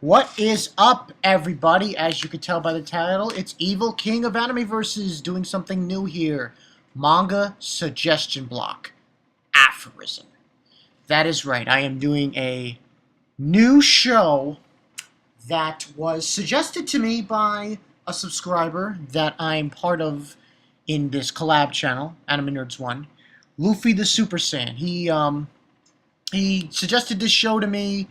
What is up, everybody? As you can tell by the title, it's Evil King of Animeverses doing something new here. Manga suggestion block. Aphorism. That is right. I am doing a new show that was suggested to me by a subscriber that I'm part of in this collab channel, Anime Nerds 1. Luffy the Super Saiyan. He suggested this show to me.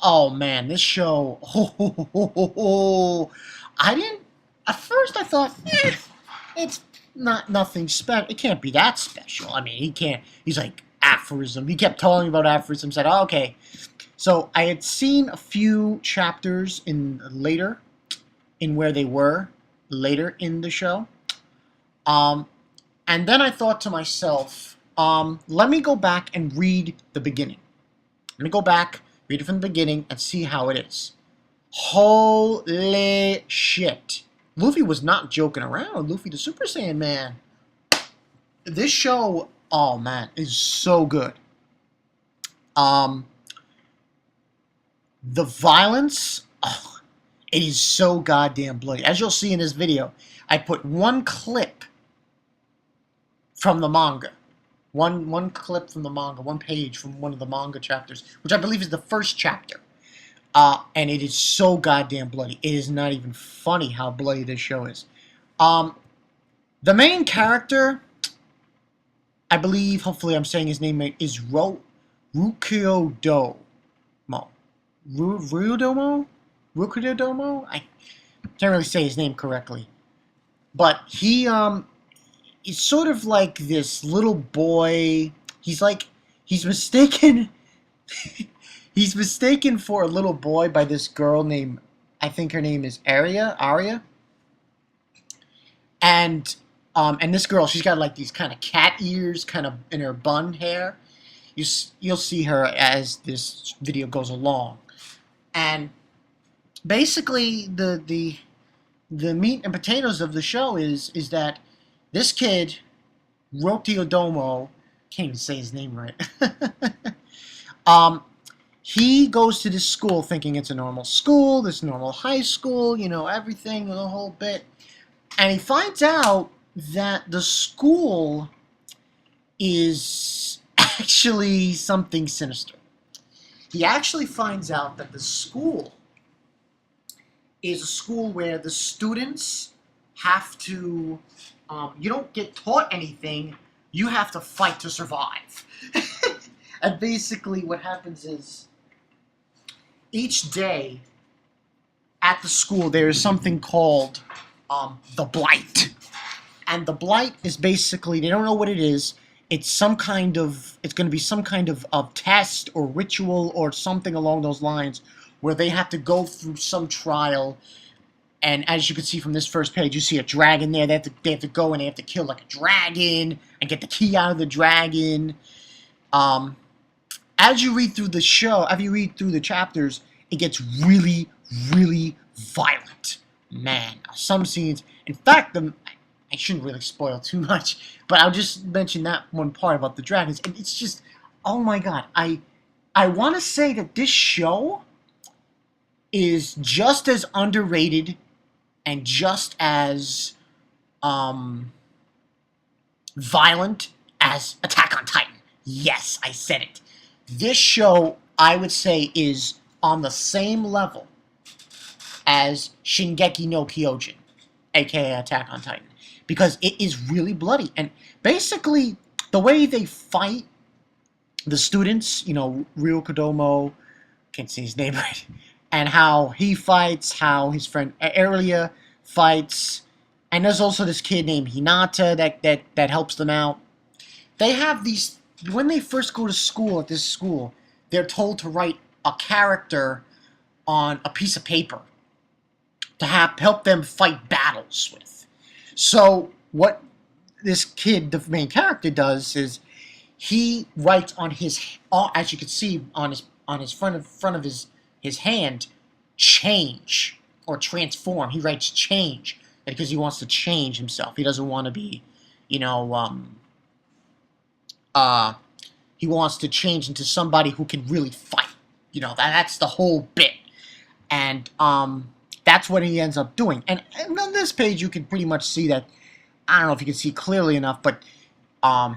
Oh man, this show, I didn't, at first I thought, it's nothing special, it can't be that special. I mean, he's like, Aphorism, he kept telling me about Aphorism, said, oh, okay. So I had seen a few chapters later in the show, and then I thought to myself, let me go back and read the beginning. Let me go back, read it from the beginning, and see how it is. Holy shit. Luffy was not joking around. Luffy the Super Saiyan, man. This show, oh man, is so good. The violence, oh, it is so goddamn bloody. As you'll see in this video, I put one clip from the manga. One clip from the manga, one page from one of the manga chapters, which I believe is the first chapter. And it is so goddamn bloody. It is not even funny how bloody this show is. The main character, I believe, hopefully I'm saying his name, is Ryudomo. Ryudomo? I can't really say his name correctly. But he's sort of like this little boy. He's mistaken. He's mistaken for a little boy by this girl named, I think her name is Arya. And this girl, she's got like these kind of cat ears, kind of in her bun hair. You'll see her as this video goes along. And basically, the meat and potatoes of the show is that this kid, Ryudomo, can't even say his name right. He goes to this school thinking it's a normal school, this normal high school, you know, everything, the whole bit. And he finds out that the school is actually something sinister. He actually finds out that the school is a school where the students have to, you don't get taught anything, you have to fight to survive. And basically what happens is, each day at the school there is something called the Blight. And the Blight is basically, they don't know what it is, it's going to be some kind of test or ritual or something along those lines where they have to go through some trial. And as you can see from this first page, you see a dragon there. They have to go and they have to kill like a dragon and get the key out of the dragon. As you read through the show, after you read through the chapters, it gets really, really violent. Man, some scenes. In fact, I shouldn't really spoil too much, but I'll just mention that one part about the dragons. And it's just, oh my god, I want to say that this show is just as underrated and just as violent as Attack on Titan. Yes, I said it. This show, I would say, is on the same level as Shingeki no Kyojin, aka Attack on Titan, because it is really bloody. And basically, the way they fight the students, you know, Ryudomo, can't say his name right, and how he fights, how his friend Arya fights, and there's also this kid named Hinata that helps them out. They have these, when they first go to school at this school, they're told to write a character on a piece of paper to help them fight battles with. So what this kid, the main character, does is he writes on his, as you can see on his front of his hand, change or transform. He writes change because he wants to change himself. He doesn't want to be, you know, he wants to change into somebody who can really fight. You know, that's the whole bit. And that's what he ends up doing. And on this page, you can pretty much see that. I don't know if you can see clearly enough, but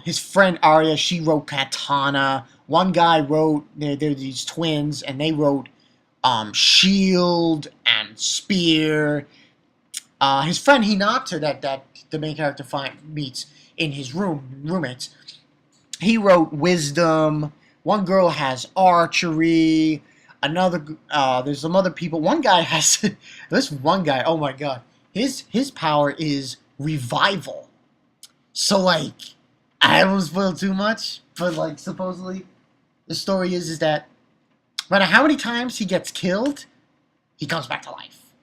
his friend Arya, she wrote Katana. One guy wrote, they're these twins, and they wrote Shield and Spear. His friend Hinata, that the main character meets in his roommates, he wrote Wisdom. One girl has Archery. Another, there's some other people. One guy has, this one guy, oh my god, his power is Revival. So, like, I don't want to spoil too much, but, like, supposedly, the story is that no matter how many times he gets killed, he comes back to life.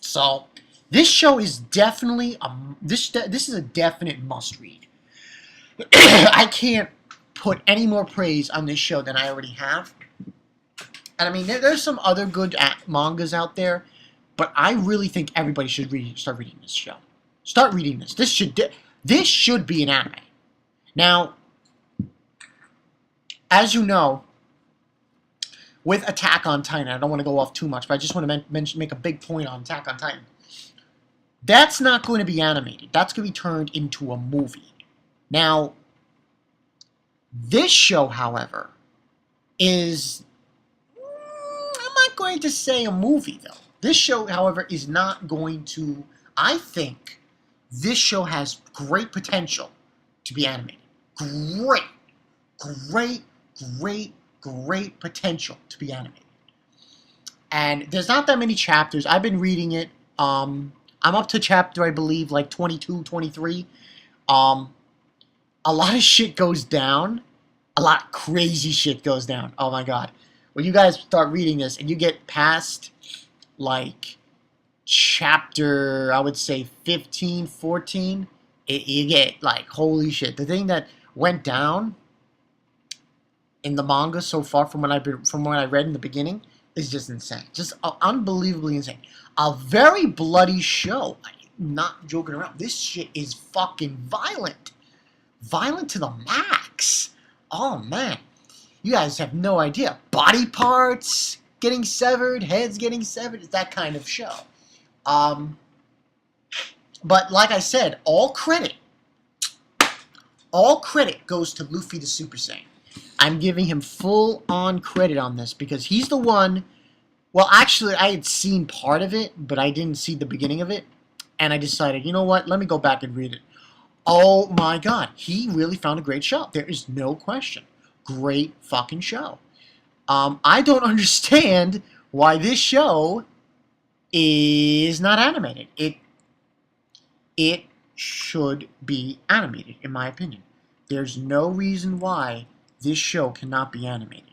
So, this show is definitely, this is a definite must-read. I can't put any more praise on this show than I already have. And, I mean, there's some other good mangas out there, but I really think everybody should start reading this show. Start reading this. This should be an anime. Now, as you know, with Attack on Titan, I don't want to go off too much, but I just want to make a big point on Attack on Titan. That's not going to be animated. That's going to be turned into a movie. Now, this show, however, is... I'm not going to say a movie, though. This show, however, is not going to... I think this show has great potential to be animated. Great potential to be animated. And there's not that many chapters. I've been reading it. I'm up to chapter, I believe, like 22, 23. A lot of shit goes down. A lot of crazy shit goes down. Oh my god. When you guys start reading this and you get past, like, chapter, I would say 15, 14, you get, like, holy shit. The thing that went down in the manga so far from what I read in the beginning is just insane. Just unbelievably insane. A very bloody show. I'm not joking around. This shit is fucking violent. Violent to the max. Oh, man. You guys have no idea. Body parts getting severed, heads getting severed. It's that kind of show. But like I said, all credit goes to Luffy the Super Saiyan. I'm giving him full-on credit on this because he's the one... Well, actually, I had seen part of it, but I didn't see the beginning of it. And I decided, you know what? Let me go back and read it. Oh my god. He really found a great show. There is no question. Great fucking show. I don't understand why this show is not animated. It should be animated, in my opinion. There's no reason why this show cannot be animated.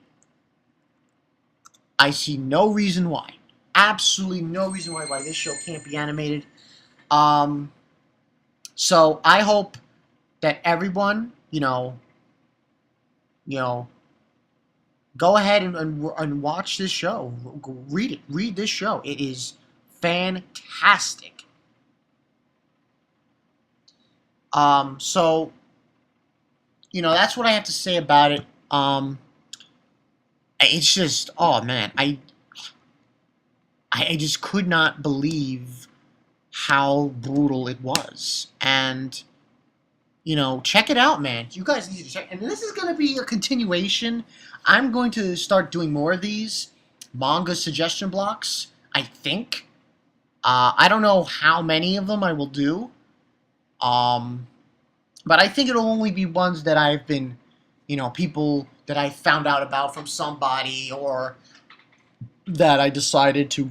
I see no reason why. Absolutely no reason why this show can't be animated. So I hope that everyone, you know, go ahead and watch this show. Read it. Read this show. It is fantastic. So, you know, that's what I have to say about it. It's just, oh man, I just could not believe how brutal it was. And, you know, check it out, man. You guys need to check. And this is going to be a continuation. I'm going to start doing more of these manga suggestion blocks, I think. I don't know how many of them I will do. But I think it'll only be ones that I've been, you know, people that I found out about from somebody, or that I decided to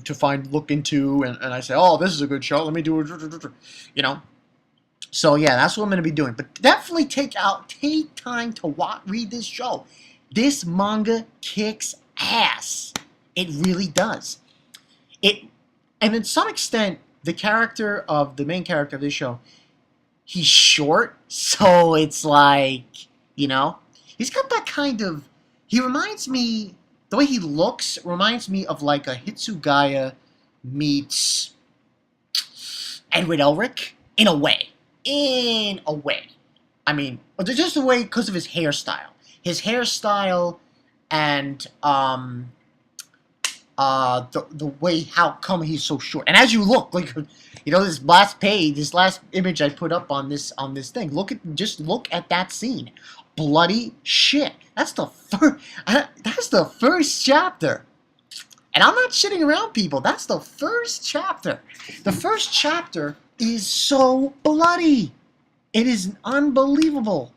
look into, and I say, oh, this is a good show, let me do it, you know. So yeah, that's what I'm going to be doing. But definitely take time to read this show. This manga kicks ass. It really does. And to some extent, the main character of this show, he's short, so it's like, you know, he's got that kind of, he reminds me, the way he looks reminds me of like a Hitsugaya meets Edward Elric, in a way. I mean, just the way, because of his hairstyle. His hairstyle and the way how come he's so short. And as you look, like, you know, this last page, this last image I put up on this thing. Just look at that scene. Bloody shit. That's the first chapter. And I'm not shitting around, people. That's the first chapter. The first chapter is so bloody. It is unbelievable.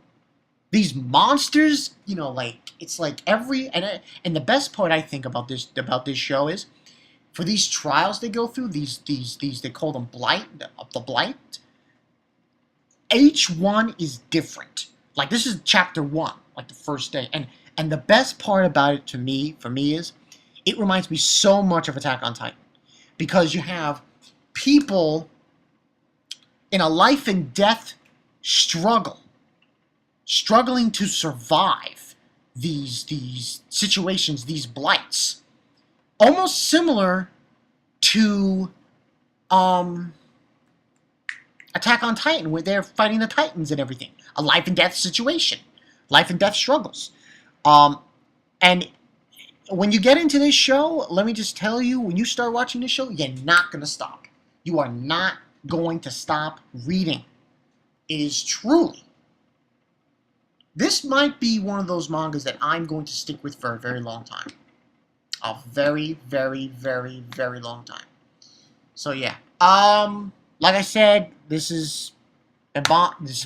These monsters, you know, like, it's like and the best part I think about this show is, for these trials they go through, these they call them the blight. Each one is different. Like, this is chapter 1, like the first day, and the best part about it for me is, it reminds me so much of Attack on Titan, because you have people in a life and death struggle, struggling to survive these situations, these blights, almost similar to Attack on Titan, where they're fighting the Titans and everything, a life and death situation, life and death struggles, and when you get into this show, let me just tell you, when you start watching this show, you're not going to stop. You are not going to stop reading. It is truly, this might be one of those mangas that I'm going to stick with for a very long time. A very, very, very, very long time. So yeah. Like I said, this has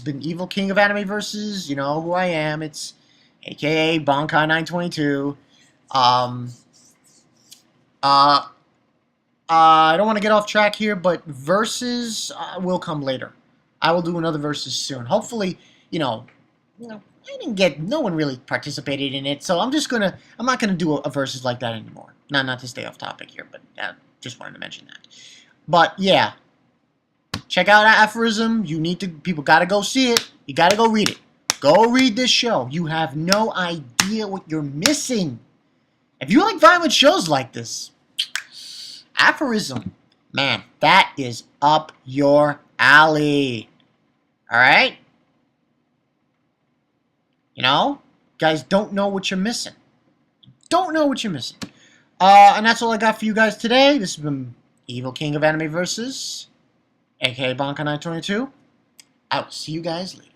been Evil King of Anime Versus. You know who I am. It's AKA Bonkai 922. I don't want to get off track here, but Versus will come later. I will do another Versus soon. Hopefully, no one really participated in it, so I'm not gonna do a Versus like that anymore. Not to stay off topic here, but just wanted to mention that. But yeah, check out Aphorism. People gotta go see it. You gotta go read it. Go read this show. You have no idea what you're missing. If you like violent shows like this, Aphorism, man, that is up your alley. Alright? Guys don't know what you're missing. Don't know what you're missing. And that's all I got for you guys today. This has been Evil King of Anime Versus, aka Bonkai 922. I will see you guys later.